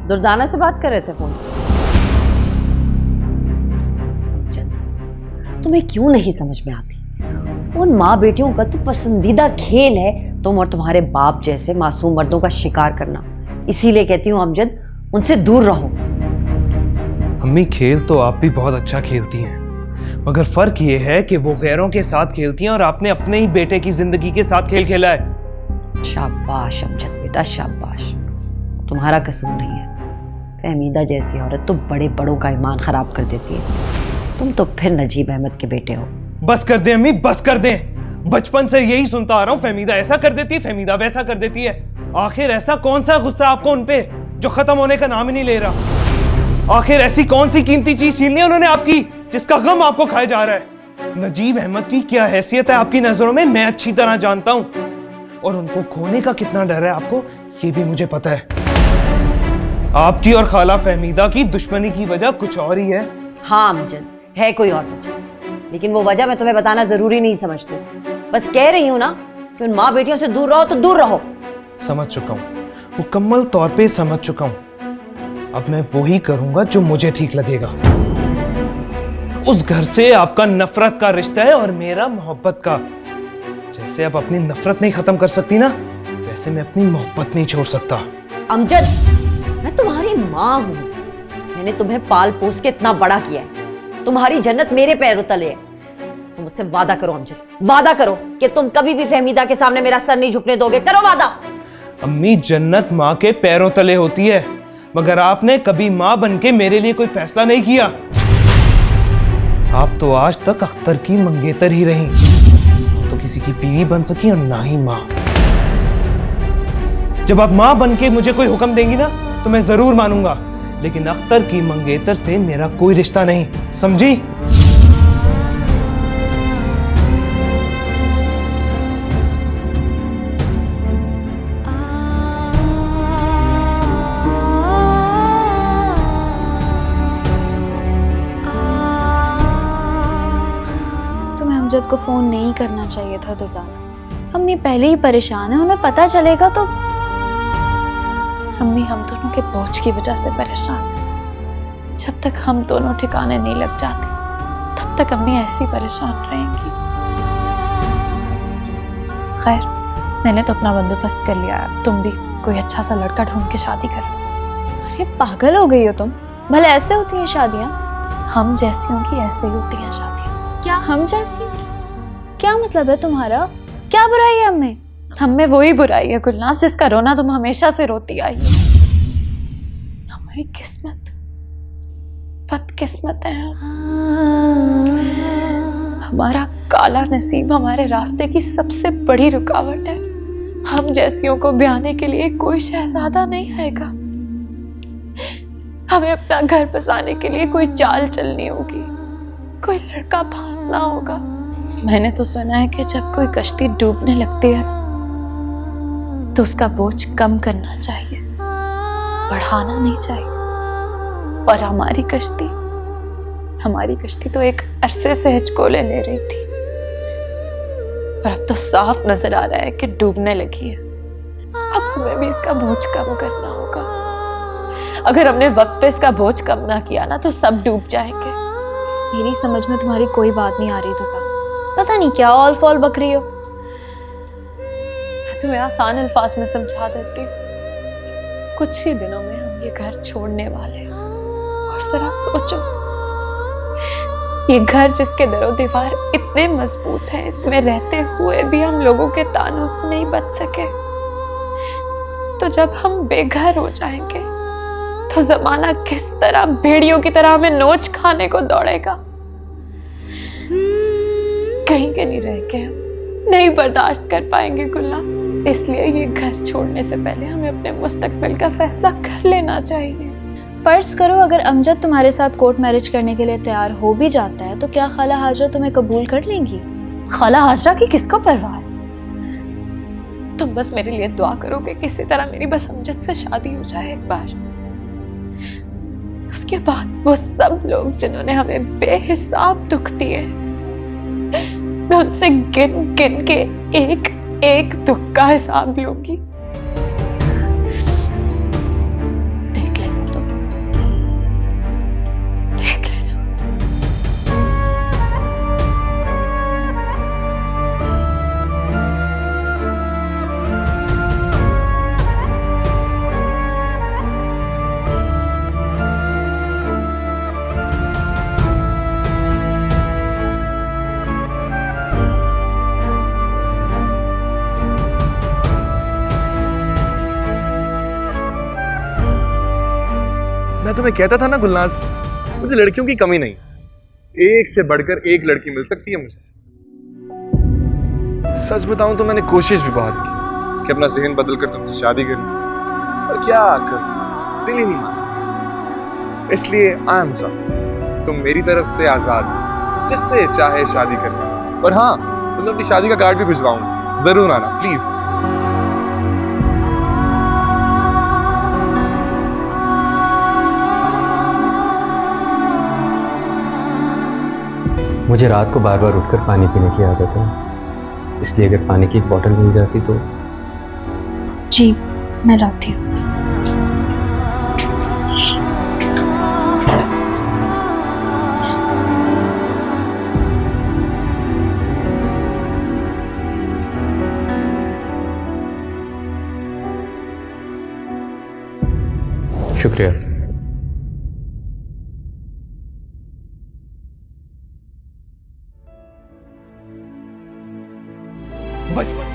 दुर्दाना से बात कर रहे थे फोन पे? तुम्हें क्यों नहीं समझ में आती? उन माँ बेटियों का तो पसंदीदा खेल है तुम और तुम्हारे बाप जैसे मासूम मर्दों का शिकार करना। इसीलिए कहती हूँ अमजद, उनसे दूर रहो। अम्मी, खेल तो आप भी बहुत अच्छा खेलती हैं, मगर फर्क ये है कि वो गैरों के साथ खेलती हैं और आपने अपने ही बेटे की जिंदगी के साथ खेल खेला है। शाबाश अमजद बेटा, शाबाश। तुम्हारा कसूर नहीं है। फहमीदा जैसी औरत तो बड़े बड़ों का ईमान खराब कर देती है। तुम तो फिर नजीब अहमद के बेटे हो। बस कर दे अम्मी, बस कर दे। बचपन से यही सुनता आ रहा हूँ, फहमीदा ऐसा कर देती है, फहमीदा वैसा कर देती है। आखिर ऐसा कौन सा गुस्सा आपको उन पे जो खत्म होने का नाम ही नहीं ले रहा? आखिर ऐसी कौन सी कीमती चीज छीन ली उन्होंने आपकी जिसका गम आपको खाया जा रहा है? नजीब अहमद की क्या हैसियत है आपकी नजरों में मैं अच्छी तरह जानता हूं, और उनको खोने का कितना डर है आपको ये भी मुझे पता है। आपकी और खाला फहमीदा की दुश्मनी की वजह कुछ और ही है। हाँ अमजद, है कोई और वजह, लेकिन वो वजह मैं तुम्हें बताना जरूरी नहीं समझती। बस कह रही हूं ना कि उन माँ बेटियों से दूर रहो तो दूर रहो। समझ चुका हूं, मुकम्मल तौर पे समझ चुका हूं। अब मैं वही करूंगा जो मुझे ठीक लगेगा। उस घर से आपका नफरत का रिश्ता है और मेरा मोहब्बत का। जैसे आप अपनी नफरत नहीं खत्म कर सकती ना, वैसे मैं अपनी मोहब्बत नहीं छोड़ सकता। अमजद, मैं तुम्हारी माँ हूं। मैंने तुम्हें पाल पोस के इतना बड़ा किया है। तुम्हारी जन्नत मेरे पैरों तले है। तुम मुझसे वादा करो अमजद, वादा करो कि तुम कभी भी फहमीदा के सामने मेरा सर नहीं झुकने दोगे। करो वादा। अम्मी, जन्नत माँ के पैरों तले होती है, मगर आपने कभी माँ बनके मेरे लिए कोई फैसला नहीं किया। आप तो आज तक अख्तर की मंगेतर ही रही, तो किसी की बीवी बन सकी और ना ही माँ। जब आप माँ बनके मुझे कोई हुक्म देंगी ना तो मैं जरूर मानूंगा, लेकिन अख्तर की मंगेतर से मेरा कोई रिश्ता नहीं, समझी? तुम्हें अमजद को फोन नहीं करना चाहिए था दुर्दाना। अम्मी पहले ही परेशान है, हमें पता चलेगा तो। अम्मी हम दोनों के बोझ की वजह से परेशान है। जब तक हम दोनों ठिकाने नहीं लग जाते तब तक अम्मी ऐसी परेशान रहेंगी। खैर, मैंने तो अपना बंदोबस्त कर लिया है। तुम भी कोई अच्छा सा लड़का ढूंढ के शादी करो। अरे पागल हो गई हो तुम? भले ऐसे होती हैं शादियां? हम जैसियों की ऐसे ही होती हैं शादियां। क्या हम जैसियों की? क्या मतलब है तुम्हारा? क्या बुराई है हमें? हम में वही बुराई है गुलनाज जिसका रोना तुम हमेशा से रोती आई हो। हमारी किस्मत बदकिस्मत है हम। हमारा काला नसीब हमारे रास्ते की सबसे बड़ी रुकावट है। हम जैसियों को ब्याने के लिए कोई शहजादा नहीं आएगा। हमें अपना घर बसाने के लिए कोई चाल चलनी होगी, कोई लड़का फांसना होगा। मैंने तो सुना है कि जब कोई कश्ती डूबने लगती है तो उसका बोझ कम करना चाहिए, बढ़ाना नहीं चाहिए। और हमारी कश्ती तो एक अरसे से हिचकोले ले रही थी, और अब तो साफ नजर आ रहा है कि डूबने लगी है। अब हमें भी इसका बोझ कम करना होगा। अगर हमने वक्त पे इसका बोझ कम ना किया ना तो सब डूब जाएंगे। मेरी समझ में तुम्हारी कोई बात नहीं आ रही दुर्गा। पता नहीं क्या ऑल फॉल बक रही हो। तुम्हें आसान अल्फाज में समझा देती हूँ। कुछ ही दिनों में हम ये घर छोड़ने वाले हैं। और जरा सोचो, ये घर जिसके दरो दीवार इतने मजबूत हैं, इसमें रहते हुए भी हम लोगों के तानों से नहीं बच सके, तो जब हम बेघर हो जाएंगे तो जमाना किस तरह भेड़ियों की तरह हमें नोच खाने को दौड़ेगा। कहीं के नहीं रह के हम नहीं बर्दाश्त कर पाएंगे गुलनाज। इसलिए ये घर छोड़ने से पहले हमें अपने मुस्तकबिल का फैसला कर लेना चाहिए। फर्ज करो अगर अमजद तुम्हारे साथ कोर्ट मैरिज करने के लिए तैयार हो भी जाता है तो क्या खाला हाजरा तुम्हें कबूल कर लेंगी? खाला हाजरा की किसको परवाह है? तुम बस मेरे लिए दुआ करो कि किसी तरह मेरी बस अमजद से शादी हो जाए एक बार। उसके बाद वो सब लोग जिन्होंने हमें बेहिसाब दुख दिए, मैं उनसे गिन गिन के एक एक दुख का हिसाब लूंगी। देख लेंगे। तुम्हें कहता था ना गुलनाज, मुझे लड़कियों की कमी नहीं, एक से बढ़कर एक लड़की मिल सकती है मुझे। सच बताऊं तो मैंने कोशिश भी बहुत की कि अपना ज़हन बदल कर तुमसे शादी करूं, पर क्या कर दिल ही नहीं माना। इसलिए आई एम सॉरी, तुम मेरी तरफ से आजाद हो, जिससे चाहे शादी करना। और हाँ, तुम्हें अपनी शादी का कार्ड भी भिजवाऊंगा, जरूर आना प्लीज। मुझे रात को बार बार उठकर पानी पीने की आदत है, इसलिए अगर पानी की एक बोतल मिल जाती तो। जी मैं लाती हूँ। शुक्रिया। बचपन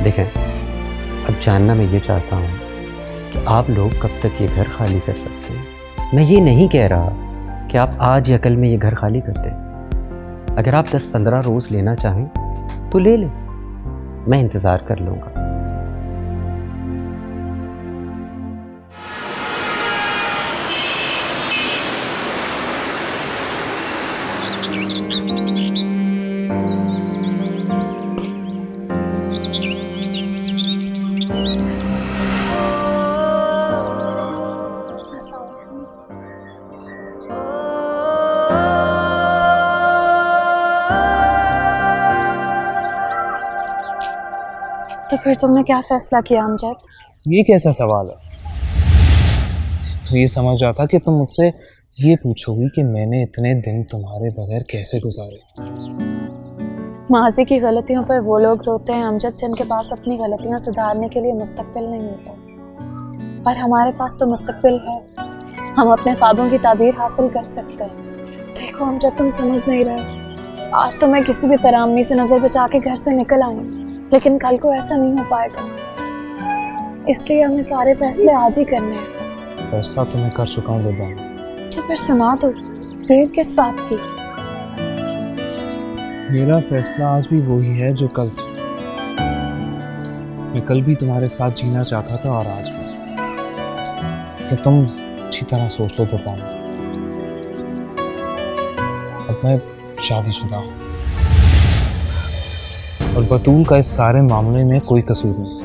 देखें, अब जानना मैं ये चाहता हूँ कि आप लोग कब तक ये घर खाली कर सकते हैं। मैं ये नहीं कह रहा कि आप आज या कल में ये घर खाली कर दें। अगर आप 10-15 रोज़ लेना चाहें तो ले लें, मैं इंतज़ार कर लूँगा। तो फिर तुमने क्या फैसला किया अमजद? ये कैसा सवाल है? तो ये समझ रहा था कि तुम मुझसे ये पूछोगी कि मैंने इतने दिन तुम्हारे बगैर कैसे गुजारे। माजी की गलतियों पर वो लोग रोते हैं अमजद जिनके पास अपनी गलतियां सुधारने के लिए मुस्तकबिल नहीं होता, और हमारे पास तो मुस्तकबिल है। हम अपने ख्वाबों की ताबीर हासिल कर सकते हैं। देखो अमजद, तुम समझ नहीं रहे। आज तो मैं किसी भी तरह अम्मी से नजर बचा के घर से निकल आई, लेकिन कल को ऐसा नहीं हो पाएगा, इसलिए हमें सारे फैसले आज ही करने हैं। फैसला तो मैं कर चुका हूँ दुर्गा। तो फिर सुना दो, देर किस बात की? मेरा फैसला आज भी वही है जो कल था। मैं कल भी तुम्हारे साथ जीना चाहता था और आज भी। कि तुम अच्छी तरह सोच लो दुर्गा, अब मैं शादीशुदा हूँ और बतूल का इस सारे मामले में कोई कसूर नहीं।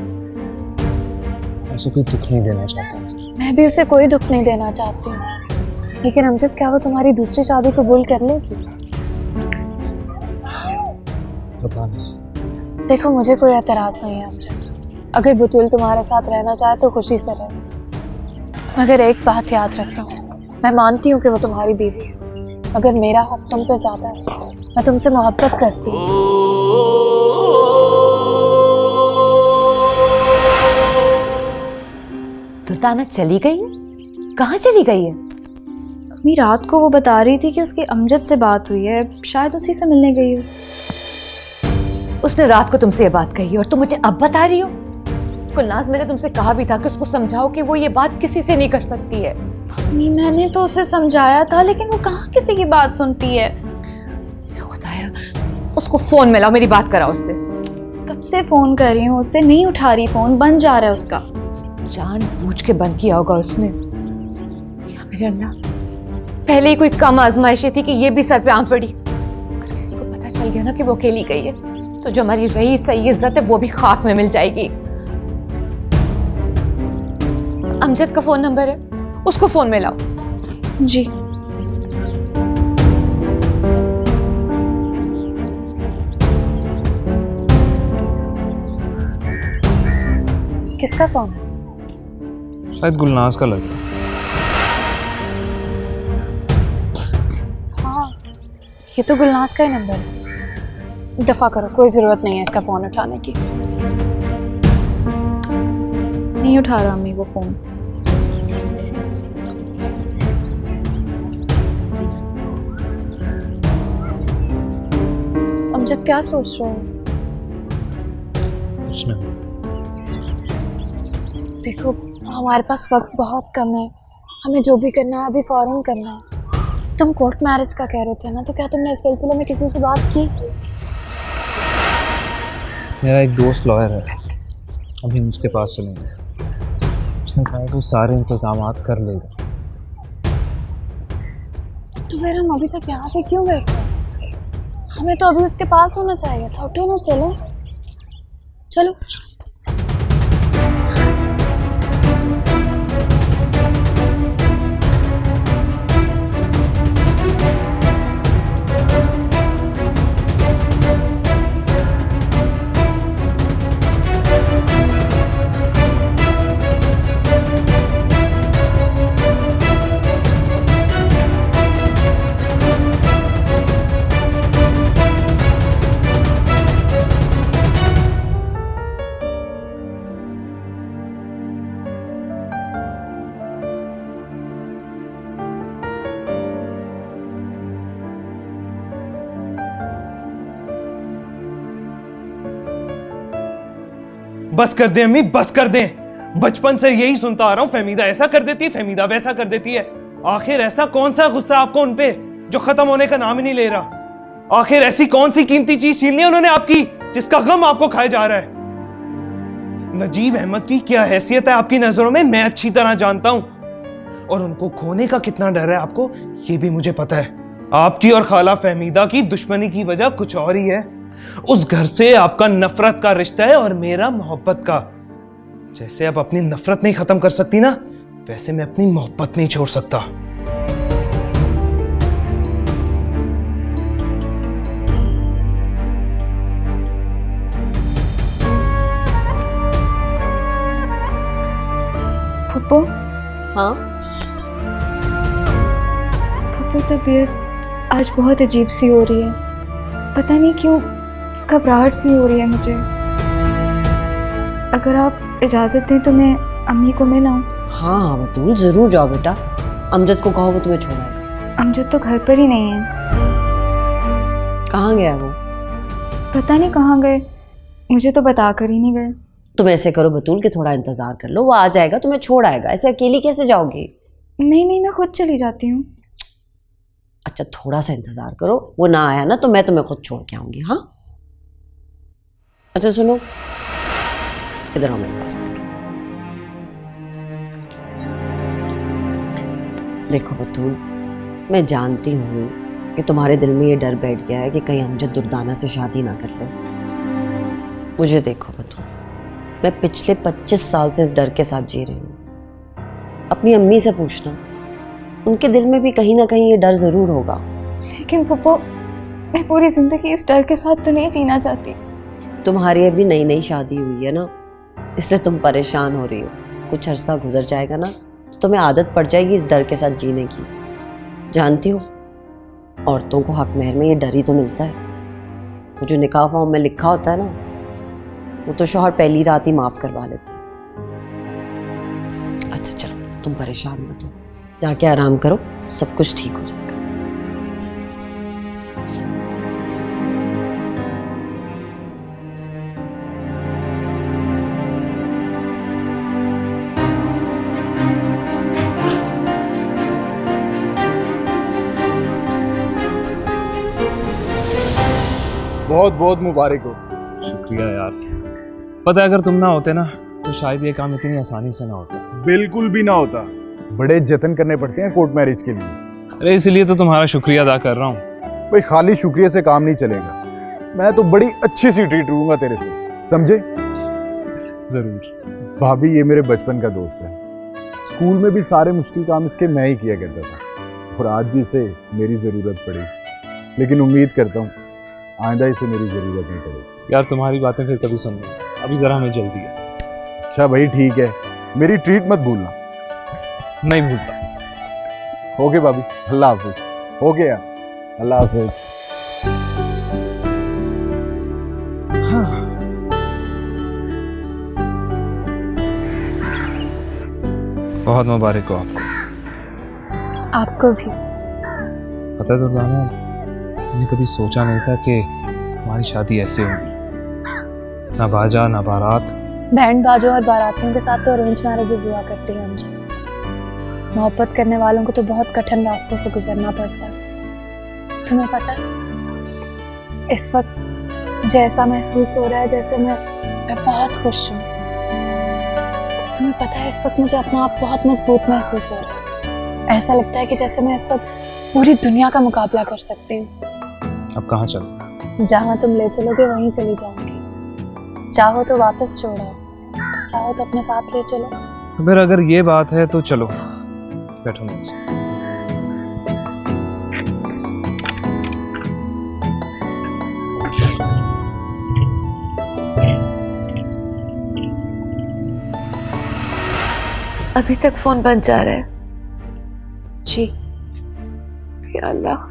मैं उसे कोई दुख नहीं देना चाहता। मैं भी उसे कोई दुख नहीं देना चाहती हूँ, लेकिन अमजद क्या वो तुम्हारी दूसरी शादी कबूल कर लेगी? पता नहीं। देखो मुझे कोई एतराज नहीं है अमजद, अगर बतूल तुम्हारे साथ रहना चाहे तो खुशी से रहे, मगर एक बात याद रखना, मैं मानती हूँ कि वो तुम्हारी बीवी है, मगर मेरा हक तुम पे ज्यादा है। मैं तुमसे मोहब्बत करती हूँ। दुर्दाना चली गई? कहाँ चली गई है? अम्मी रात को वो बता रही थी कि उसकी अमजद से बात हुई है, शायद उसी से मिलने गई हो। उसने रात को तुमसे ये बात कही और तुम मुझे अब बता रही हो? गुलनाज, मैंने तुमसे कहा भी था कि उसको समझाओ कि वो ये बात किसी से नहीं कर सकती है। मम्मी, मैंने तो उसे समझाया था, लेकिन वो कहाँ किसी की बात सुनती है। खुदाया, उसको फोन मिलाओ, मेरी बात कराओ उससे। कब से फोन कर रही हूँ, उससे नहीं उठा रही, फोन बंद जा रहा है उसका। जानबूझ के बंद किया होगा उसने। या मेरे अल्लाह, पहले ही कोई कम आजमाइशी थी कि ये भी सर पे आम पड़ी। अगर किसी को पता चल गया ना कि वो अकेली गई है, तो जो हमारी रही सही इज्जत है वो भी खाक में मिल जाएगी। अमजद का फोन नंबर है, उसको फोन में लाओ। जी। किसका फोन है? शायद गुलनाज का लग रहा है। हाँ, ये तो गुलनाज का ही नंबर है। दफा करो, कोई जरूरत नहीं है इसका फोन उठाने की। नहीं उठा रहा अम्मी वो फोन। अमजद, क्या सोच रहे हो? कुछ नहीं। देखो, हमारे पास वक्त बहुत कम है, हमें जो भी करना है अभी फौरन करना है। तुम कोर्ट मैरिज का कह रहे थे ना, तो क्या तुमने इस सिलसिले में किसी से बात की? मेरा एक दोस्त लॉयर है, अभी हम उसके पास चलेंगे। उसने कहा कि वो सारे इंतजामात कर लेगा। तो फिर हम अभी तक यहाँ पे क्यों बैठे हैं? हमें तो अभी उसके पास होना चाहिए था। उठो ना, चलो चलो। बस कर दे अम्मी, बस कर दे। बचपन से यही सुनता आ रहा हूं, फहमीदा ऐसा कर देती है, फहमीदा वैसा कर देती है। आखिर ऐसा कौन सा गुस्सा आपको उन पे जो खत्म होने का नाम ही नहीं ले रहा? आखिर ऐसी कौन सी कीमती चीज छीन ली उन्होंने आपकी जिसका गम आपको खाया जा रहा है? नजीब अहमद की क्या हैसियत है आपकी नजरों में, मैं अच्छी तरह जानता हूं। और उनको खोने का कितना डर है आपको, ये भी मुझे पता है। आपकी और खाला फहमीदा की दुश्मनी की वजह कुछ और ही है। उस घर से आपका नफरत का रिश्ता है और मेरा मोहब्बत का। जैसे आप अपनी नफरत नहीं खत्म कर सकती ना, वैसे मैं अपनी मोहब्बत नहीं छोड़ सकता। फुप्पो, हाँ, फुप्पो, तबीयत आज बहुत अजीब सी हो रही है। पता नहीं क्यों घबराहट सी हो रही है मुझे। अगर आप इजाज़त दें तो मैं अम्मी को मिलाऊं। हाँ हाँ बतूल, जरूर जाओ बेटा। अमजद को कहो, वो तुम्हें छोड़ाएगा। अमजद तो घर पर ही नहीं है। कहाँ गया वो? पता नहीं कहाँ गए, मुझे तो बता कर ही नहीं गए। तुम ऐसे करो बतूल कि थोड़ा इंतजार कर लो, वो आ जाएगा, तुम्हें छोड़ आएगा। ऐसे अकेली कैसे जाओगी? नहीं नहीं, मैं खुद चली जाती हूँ। अच्छा, थोड़ा सा इंतजार करो, वो ना आया ना तो मैं तुम्हें खुद छोड़ के आऊंगी। हाँ, अच्छा सुनो, इधर आओ मेरे पास बैठो। देखो बतूल, मैं जानती हूँ कि तुम्हारे दिल में ये डर बैठ गया है कि कहीं अमजद दुर्दाना से शादी ना कर ले। मुझे देखो बतूल, मैं पिछले 25 साल से इस डर के साथ जी रही हूँ। अपनी अम्मी से पूछना, उनके दिल में भी कहीं ना कहीं ये डर जरूर होगा। लेकिन फुप्पो, मैं पूरी जिंदगी इस डर के साथ तो नहीं जीना चाहती। तुम्हारी अभी नई नई शादी हुई है ना, इसलिए तुम परेशान हो रही हो। कुछ अरसा गुजर जाएगा ना तो तुम्हें आदत पड़ जाएगी इस डर के साथ जीने की। जानती हो, औरतों को हक महर में ये डर ही तो मिलता है। वो जो निकाह फॉर्म में लिखा होता है ना, वो तो शौहर पहली रात ही माफ करवा लेते हैं। अच्छा चलो, तुम परेशान मत हो, जाके आराम करो, सब कुछ ठीक हो जाएगा। बहुत बहुत मुबारक हो। शुक्रिया यार। पता है अगर तुम ना होते ना तो शायद ये काम इतनी आसानी से ना होता। बिल्कुल भी ना होता, बड़े जतन करने पड़ते हैं कोर्ट मैरिज के लिए। अरे इसलिए तो तुम्हारा शुक्रिया अदा कर रहा हूँ। भाई खाली शुक्रिया से काम नहीं चलेगा, मैं तो बड़ी अच्छी सी ट्रीट लूंगा तेरे से, समझे? जरूर। भाभी ये मेरे बचपन का दोस्त है, स्कूल में भी सारे मुश्किल काम इसके मैं ही किया करता था और आज भी इसे मेरी ज़रूरत पड़ी, लेकिन उम्मीद करता हूँ आइंदा इसे मेरी ज़रूरत नहीं पड़ेगी। यार तुम्हारी बातें फिर कभी सुनूंगा, अभी जरा हमें जल्दी है। अच्छा भाई ठीक है, मेरी ट्रीट मत भूलना। नहीं भूलता। ओके भाभी, अल्लाह हाफिज। हो गया, अल्लाह हाफिज। बहुत मुबारक हो आपको। आपको भी। पता है दुर्दाना, मैंने कभी सोचा नहीं था कि हमारी शादी ऐसे होगी। ना बाजा ना बारात। बैंड बाजों और बारातियों के साथ तो अरेंज मैरिजेस हुआ करती हैं अमजद। मोहब्बत करने वालों को तो बहुत कठिन रास्तों से गुजरना पड़ता है। तुम्हें पता है इस वक्त मुझे ऐसा महसूस हो रहा है जैसे मैं बहुत खुश हूँ। तुम्हें पता है इस वक्त मुझे अपना आप बहुत मजबूत महसूस हो रहा है। ऐसा लगता है कि जैसे मैं इस वक्त पूरी दुनिया का मुकाबला कर सकती हूँ। अब कहाँ चलो? जहाँ तुम ले चलोगे वहीं चली जाऊंगी। चाहो तो वापस छोड़ो, चाहो तो अपने साथ ले चलो। तो फिर अगर ये बात है तो चलो, बैठो मेरे साथ। अभी तक फोन बंद जा रहा है। जी या अल्लाह,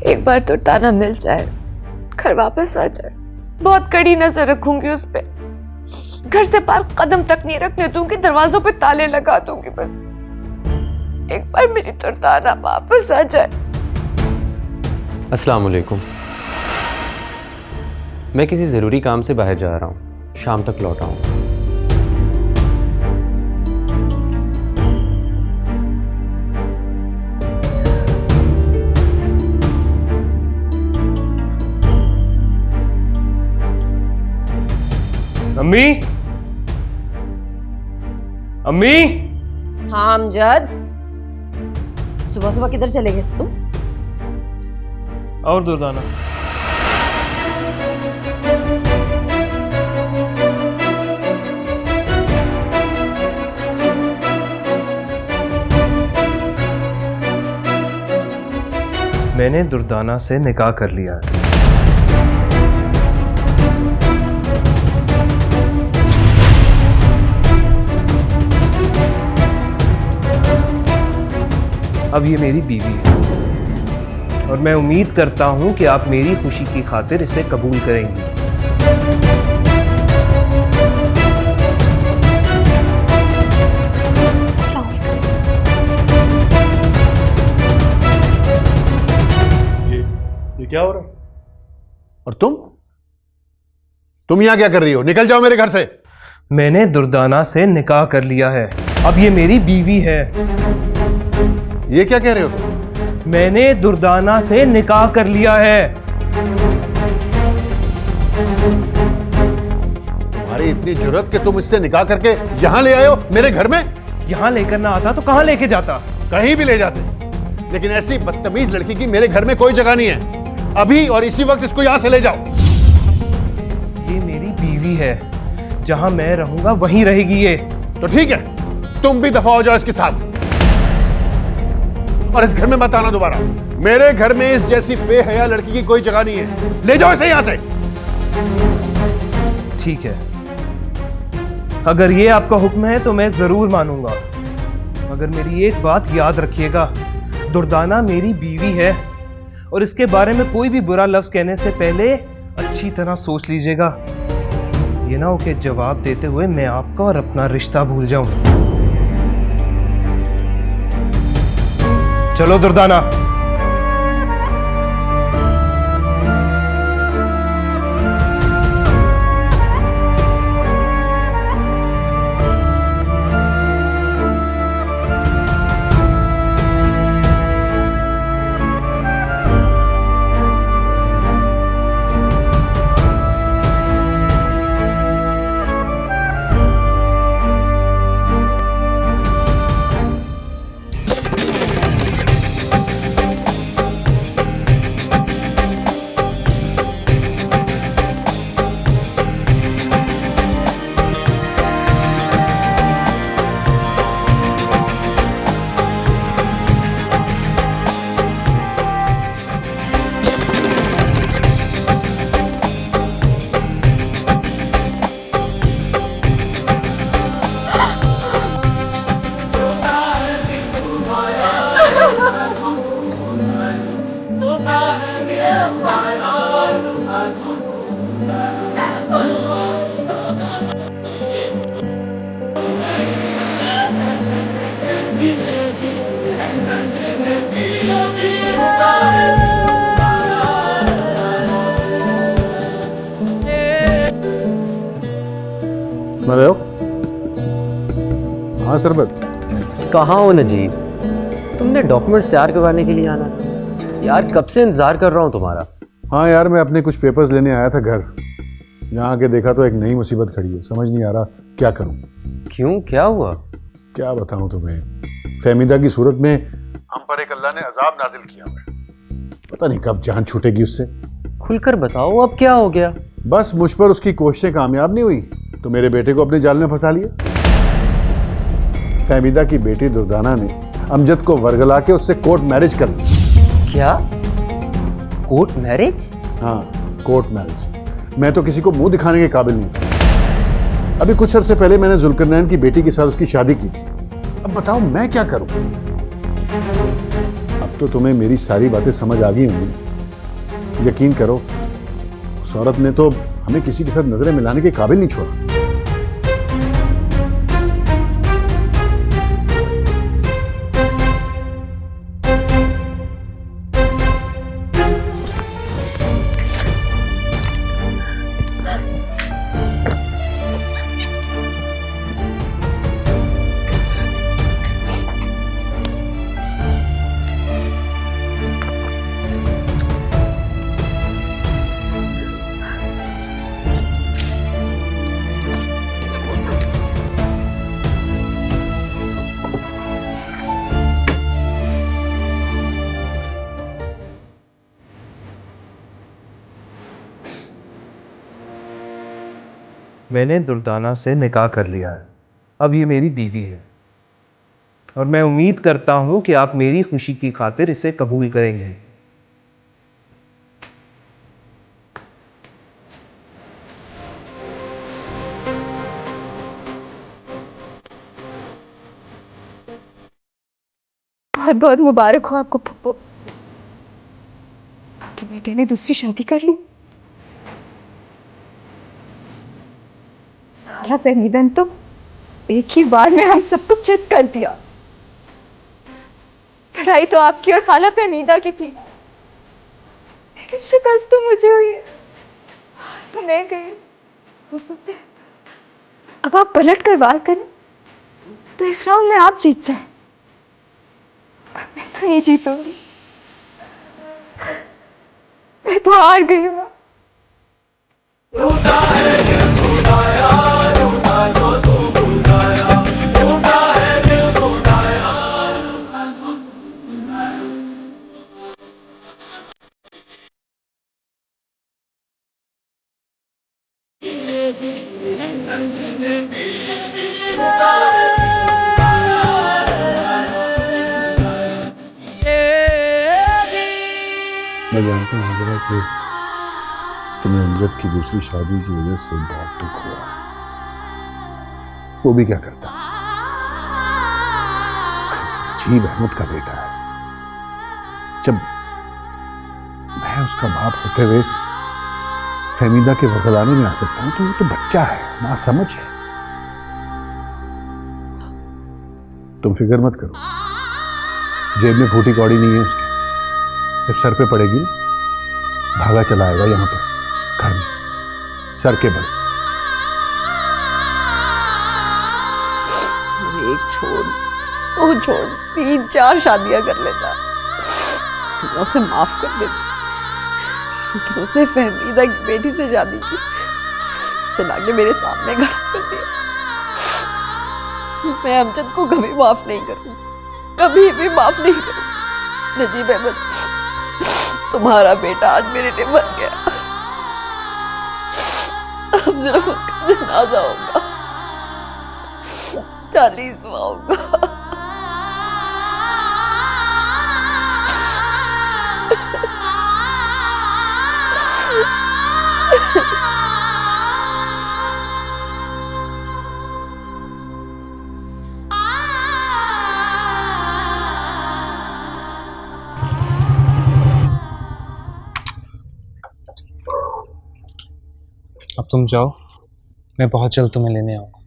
एक बार तो ताना मिल जाए, घर वापस आ जाए। बहुत कड़ी नजर रखूंगी उस पे, घर से बाहर कदम तक नहीं रखने दूंगी, दरवाजों पे ताले लगा दूंगी। बस एक बार मेरी तो ताना वापस आ जाए। अस्सलाम वालेकुम। मैं किसी ज़रूरी काम से बाहर जा रहा हूँ, शाम तक लौट आऊँगा। अम्मी, अम्मी। हाँ अमजद, सुबह सुबह किधर चले गए थे तुम? और दुर्दाना, मैंने दुर्दाना से निकाह कर लिया है। अब ये मेरी बीवी है और मैं उम्मीद करता हूं कि आप मेरी खुशी की खातिर इसे कबूल करेंगी। ये क्या हो रहा है? और तुम यहाँ क्या कर रही हो? निकल जाओ मेरे घर से। मैंने दुर्दाना से निकाह कर लिया है, अब ये मेरी बीवी है। ये क्या कह रहे हो तुम? मैंने दुर्दाना से निकाह कर लिया है। तुम्हारी इतनी जुर्रत कि तुम इससे निकाह करके यहाँ ले आए हो मेरे घर में? यहां लेकर ना आता तो कहां लेके जाता? कहीं भी ले जाते, लेकिन ऐसी बदतमीज लड़की की मेरे घर में कोई जगह नहीं है। अभी और इसी वक्त इसको यहाँ से ले जाओ। ये मेरी बीवी है, जहां मैं रहूंगा वहीं रहेगी ये। तो ठीक है, तुम भी दफा हो जाओ इसके साथ और इस घर में मत आना दोबारा। मेरे घर में इस जैसी बेहया लड़की की कोई जगह नहीं है। ले जाओ इसे यहां से। ठीक है, अगर ये आपका हुक्म है तो मैं जरूर मानूंगा, मगर मेरी एक बात याद रखिएगा, दुर्दाना मेरी बीवी है और इसके बारे में कोई भी बुरा लफ्ज कहने से पहले अच्छी तरह सोच लीजिएगा। ये ना हो कि जवाब देते हुए मैं आपका और अपना रिश्ता भूल जाऊं। चलो दुर्दाना। बताओ। हाँ सरबत। कहाँ हो नजीब? तुमने डॉक्यूमेंट्स तैयार करवाने के लिए आना था यार, कब से इंतजार कर रहा हूँ तुम्हारा। हाँ यार, मैं अपने कुछ पेपर्स लेने आया था घर। यहाँ आके देखा तो एक नई मुसीबत खड़ी है, समझ नहीं आ रहा क्या करूँ। क्यों, क्या हुआ? क्या बताऊँ तुम्हें, फहमीदा की सूरत में हम पर एक अल्लाह ने अजाब नाजिल किया हुआ है। पता नहीं कब जान छूटेगी उससे। खुलकर बताओ, अब क्या हो गया? बस मुझ पर उसकी कोशिशें कामयाब नहीं हुई तो मेरे बेटे को अपने जाल में फंसा लिया। फहमीदा की बेटी दुर्दाना ने अमजद को वर्गला के उससे कोर्ट मैरिज कर ली। क्या? Court marriage? हाँ, कोर्ट मैरिज। मैं तो किसी को मुंह दिखाने के काबिल नहीं था। अभी कुछ अर्से पहले मैंने जुल्करनैन की बेटी के साथ उसकी शादी की थी। अब बताओ मैं क्या करूं? अब तो तुम्हें मेरी सारी बातें समझ आ गई होंगी। यकीन करो, उस औरत ने तो हमें किसी के साथ नजरें मिलाने के काबिल नहीं छोड़ा। मैंने दुर्दाना से निकाह कर लिया है, अब ये मेरी बीवी है और मैं उम्मीद करता हूं कि आप मेरी खुशी की खातिर इसे कबूल करेंगे। बहुत बहुत मुबारक हो आपको पप्पू। आपके बेटे ने दूसरी शादी कर ली। खाला फहमीदा ने तो एक ही बार में हम सब कुछ चित कर दिया। पढ़ाई तो आपकी और खाला फहमीदा की थी, लेकिन शिकस्त तो मुझे हुई है। तो मैं गई, हो सकता है अब आप पलट कर वार करें तो इस राउंड में आप जीत जाए, मैं तो नहीं जीतूंगी। मैं तो हार गई हूँ। मैं जानता हूँ हजरा कि तुम्हें अमजद की दूसरी शादी की वजह से बहुत दुख हुआ। वो भी क्या करता, अजीब अहमद का बेटा है। जब मैं उसका बाप होते हुए फहमीदा के वगलाने में आ सकता हूं तो वो तो बच्चा है, नासमझ है। तुम फिक्र मत करो, जेब में फूटी कौड़ी नहीं है उसके। जब सर पे पड़ेगी ना, भागा चला आएगा यहां पर घर में, सर के बल। एक छोड़, वो छोड़, 3-4 शादियां कर लेता तो मैं उसे माफ कर देती, लेकिन उसने फहमीदा की बेटी से शादी की, उसे लाके मेरे सामने खड़ा कर दिया। मैं अमजद को कभी माफ नहीं करूंगी, कभी भी माफ नहीं करूंगी। नजीब अहमद, तुम्हारा बेटा आज मेरे लिए मर गया, अब सिर्फ उसका जनाजा होगा, 40वां होगा। अब तुम जाओ, मैं बहुत जल्द तुम्हें लेने आऊंगा।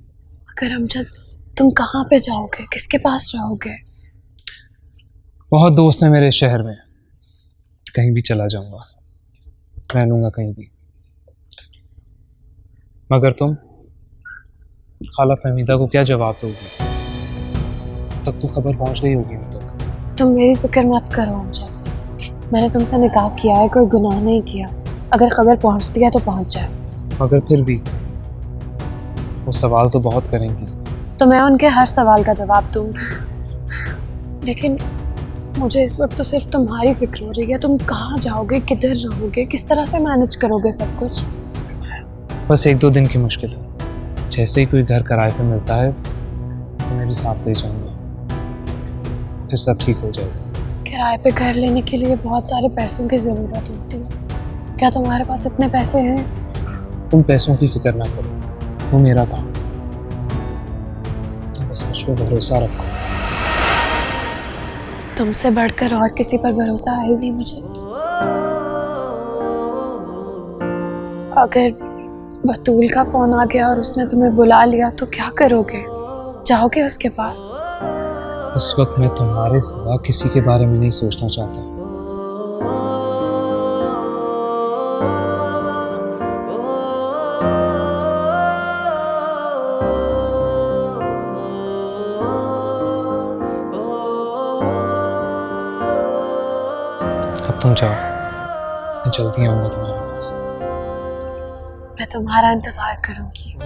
अगर अमजद, तुम कहाँ पे जाओगे, किसके पास रहोगे? बहुत दोस्त हैं मेरे शहर में, कहीं भी चला जाऊंगा, रह लूंगा कहीं भी। मगर तुम खाला फहमीदा को क्या जवाब दोगी? तब तो खबर पहुंच गई होगी उन तक। तुम मेरी फिक्र मत करो अमजद, मैंने तुमसे निकाह किया है, कोई गुनाह नहीं किया। अगर खबर पहुंचती है तो पहुंच जाए। मगर फिर भी वो सवाल तो बहुत करेंगी। तो मैं उनके हर सवाल का जवाब दूंगी, लेकिन मुझे इस वक्त तो सिर्फ तुम्हारी फिक्र हो रही है। तुम कहाँ जाओगे, किधर रहोगे, किस तरह से मैनेज करोगे सब कुछ? बस 1-2 दिन की मुश्किल है। जैसे ही कोई घर किराए पे मिलता है तो मेरे साथ ले जाऊंगा, फिर सब ठीक हो जाएगा। किराए पे घर लेने के लिए बहुत सारे पैसों की ज़रूरत होती है। क्या तुम्हारे पास इतने पैसे हैं? तुम पैसों की फिक्र ना करो, वो मेरा काम। तुम बस मुझ पर भरोसा रखो। तुमसे बढ़कर और किसी पर भरोसा है ही नहीं मुझे। अगर बतूल का फोन आ गया और उसने तुम्हें बुला लिया तो क्या करोगे? जाओगे उसके पास? इस वक्त मैं तुम्हारे सिवा किसी के बारे में नहीं सोचना चाहता। अब तुम जाओ, मैं जल्दी आऊंगा तुम्हारे पास। मैं तुम्हारा इंतजार करूंगी।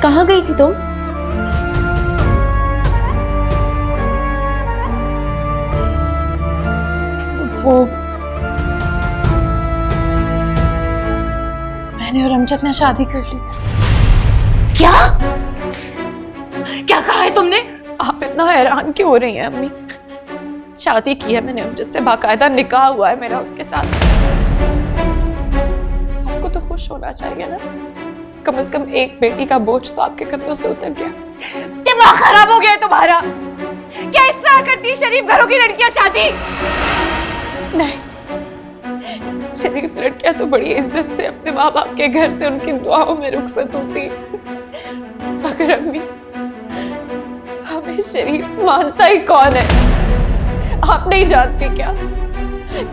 कहाँ गई थी तुम? वो मैंने और अमजद ने शादी कर ली। क्या क्या कहा है तुमने? आप इतना हैरान क्यों हो रही हैं अम्मी? शादी की है मैंने अमजद से, बाकायदा निकाह हुआ है मेरा उसके साथ। आपको तो खुश होना चाहिए ना, कम से कम एक बेटी का बोझ तो आपके कंधों से उतर गया। दिमाग खराब हो गया है तुम्हारा? क्या इस तरह करती है शरीफ घरों की लड़कियां शादी? नहीं, शरीफ लड़कियां तो बड़ी इज्जत से अपने माँ बाप के घर से उनकी दुआओं में रुखसत होती, मगर अम्मी हमें शरीफ मानता ही कौन है? आप नहीं जानती क्या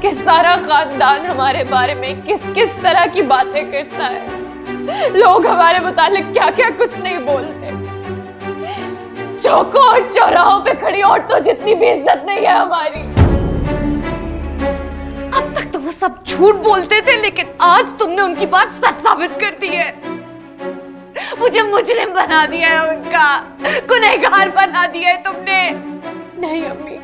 कि सारा खानदान हमारे बारे में किस किस तरह की बातें करता है। लोग हमारे मुतालिक क्या क्या कुछ नहीं बोलते। चौकों और चौराहों पे खड़ी औरतों जितनी भी इज्जत नहीं है हमारी। अब तक तो वो सब झूठ बोलते थे, लेकिन आज तुमने उनकी बात सच साबित कर दी है। मुझे मुजरिम बना दिया है, उनका गुनहगार बना दिया है तुमने। नहीं अम्मी,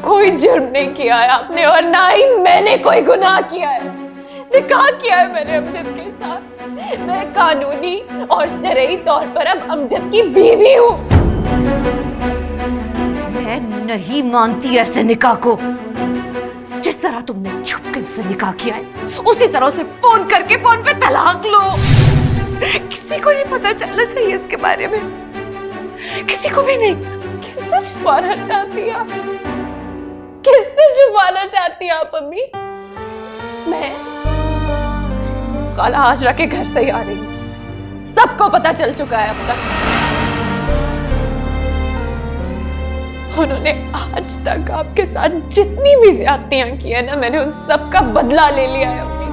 कोई जुर्म नहीं किया है आपने, और ना ही मैंने कोई गुनाह किया है। निकाह किया है मैंने अमजद के साथ। मैं कानूनी और शरई तौर पर अब अमजद की बीवी हूँ। मैं नहीं मानती ऐसे निकाह को। जिस तरह तुमने छुप के उससे निकाह किया है, उसी तरह से फोन करके फोन पे तलाक लो। किसी को नहीं पता चलना चाहिए इसके बारे में, किसी को भी नहीं। किससे छुपाना चाहती हैं आप? किससे छुपाना चाहती हैं आप अम्मी? मैं खाला हाजरा के घर से ही आ रही हूँ, सबको पता चल चुका है अब तक। उन्होंने आज तक आपके साथ जितनी भी ज्यादतियां की है ना, मैंने उन सब का बदला ले लिया है अम्मी।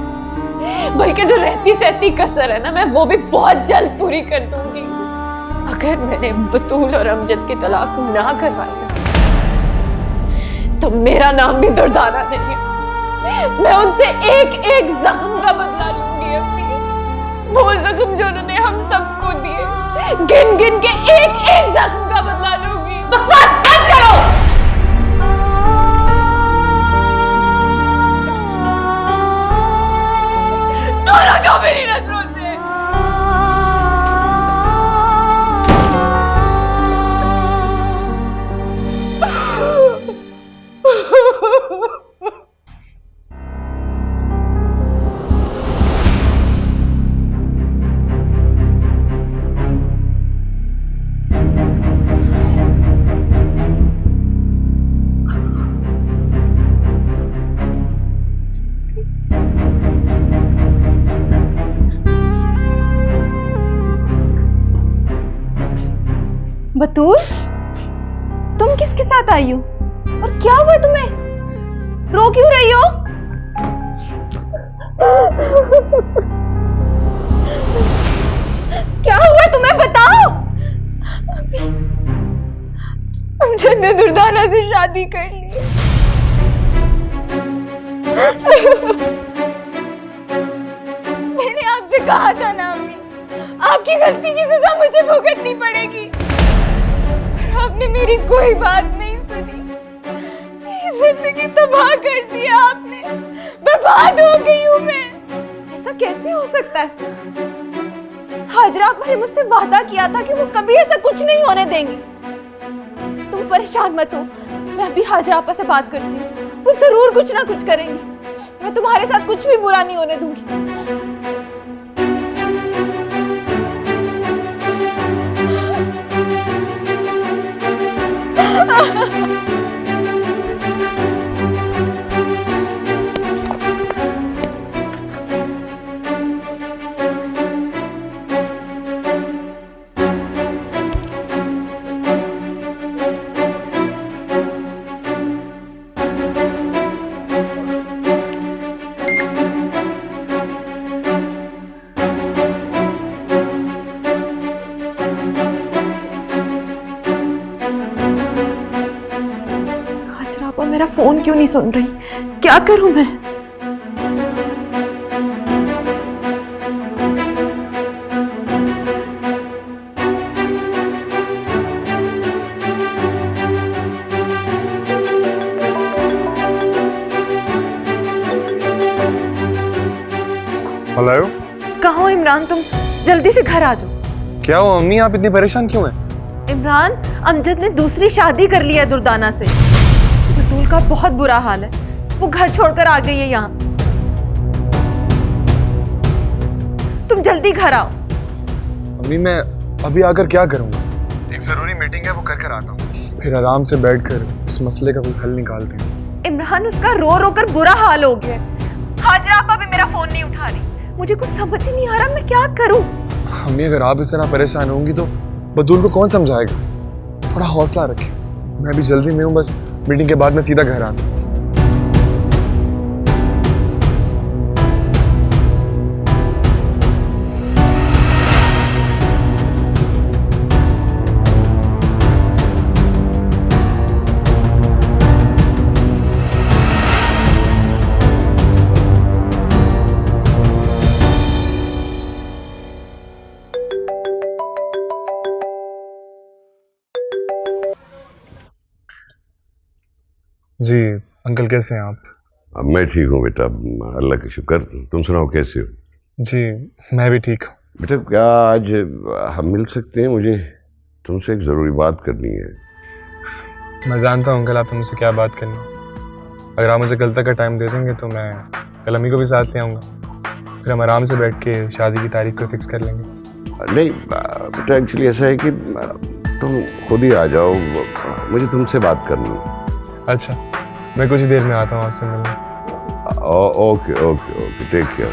बल्कि जो रहती सहती कसर है ना, मैं वो भी बहुत जल्द पूरी कर दूंगी। अगर मैंने बतूल और अमजद की तलाक ना करवाई ना, तो मेरा नाम भी दुर्दाना नहीं है। मैं उनसे एक एक जख्म का बदला लूंगी अम्मी। वो जख्म जो उन्होंने हम सबको दिए, गिन गिन के एक एक जख्म का बदला लूंगी। बकवास बंद करो। दोनों जो मेरी नजरों से। बतूल, तुम किसके साथ आई हो और क्या हुआ तुम्हें? रो क्यों रही हो? क्या हुआ तुम्हें, बताओ। अमजद ने दुर्दाना से शादी कर ली। मैंने आपसे कहा था ना अम्मी, आपकी गलती की सजा मुझे भुगतनी पड़ेगी, पर आपने मेरी कोई बात नहीं सुनी। मेरी जिंदगी तबाह कर दिया आपने, बर्बाद हो गई हूं मैं। ऐसा कैसे हो सकता है? हाजरा आपा ने मुझसे वादा किया था कि वो कभी ऐसा कुछ नहीं होने देंगी। तुम परेशान मत हो, मैं अभी हाजरा आपा से बात करती हूँ, वो जरूर कुछ ना कुछ करेंगी। मैं तुम्हारे साथ कुछ भी बुरा नहीं होने दूंगी। मेरा फोन क्यों नहीं सुन रही? क्या करूं मैं? हेलो, कहाँ हो इमरान? तुम जल्दी से घर आ जाओ। क्या हुआ अम्मी, आप इतनी परेशान क्यों हैं? इमरान, अमजद ने दूसरी शादी कर ली है दुर्दाना से। बतूल का बहुत बुरा हाल है, वो घर छोड़कर आ गई है यहाँ। तुम जल्दी घर आओ। अम्मी मैं अभी आकर क्या करूँगा? एक जरूरी मीटिंग है, वो कर आता हूँ, फिर आराम से बैठकर इस मसले का कोई हल निकालते हैं। इमरान, उसका रो रो कर बुरा हाल हो गया। हाजरा आपा भी मेरा फोन नहीं उठा रही। मुझे कुछ समझ ही नहीं आ रहा, मैं क्या करूं? अम्मी अगर आप इस तरह परेशान होंगी तो बतूल को कौन समझाएगा? थोड़ा हौसला रखें, मैं अभी जल्दी में हूँ, बस मीटिंग के बाद मैं सीधा घर आता हूँ। जी अंकल, कैसे हैं आप? अब मैं ठीक हूँ बेटा, अल्लाह का शुक्र। तुम सुनाओ कैसे हो? जी मैं भी ठीक हूँ। बेटा क्या आज हम मिल सकते हैं? मुझे तुमसे एक ज़रूरी बात करनी है। मैं जानता हूँ अंकल आपने मुझसे क्या बात करनी है। अगर आप मुझे कल तक का टाइम दे देंगे तो मैं कल अम्मी को भी साथ ले आऊँगा, फिर हम आराम से बैठ के शादी की तारीख को फिक्स कर लेंगे। नहीं बेटा, एक्चुअली ऐसा है कि तुम खुद ही आ जाओ, मुझे तुमसे बात करनी है। अच्छा, मैं कुछ ही देर में आता हूँ आपसे मिलने। Okay okay okay, take care.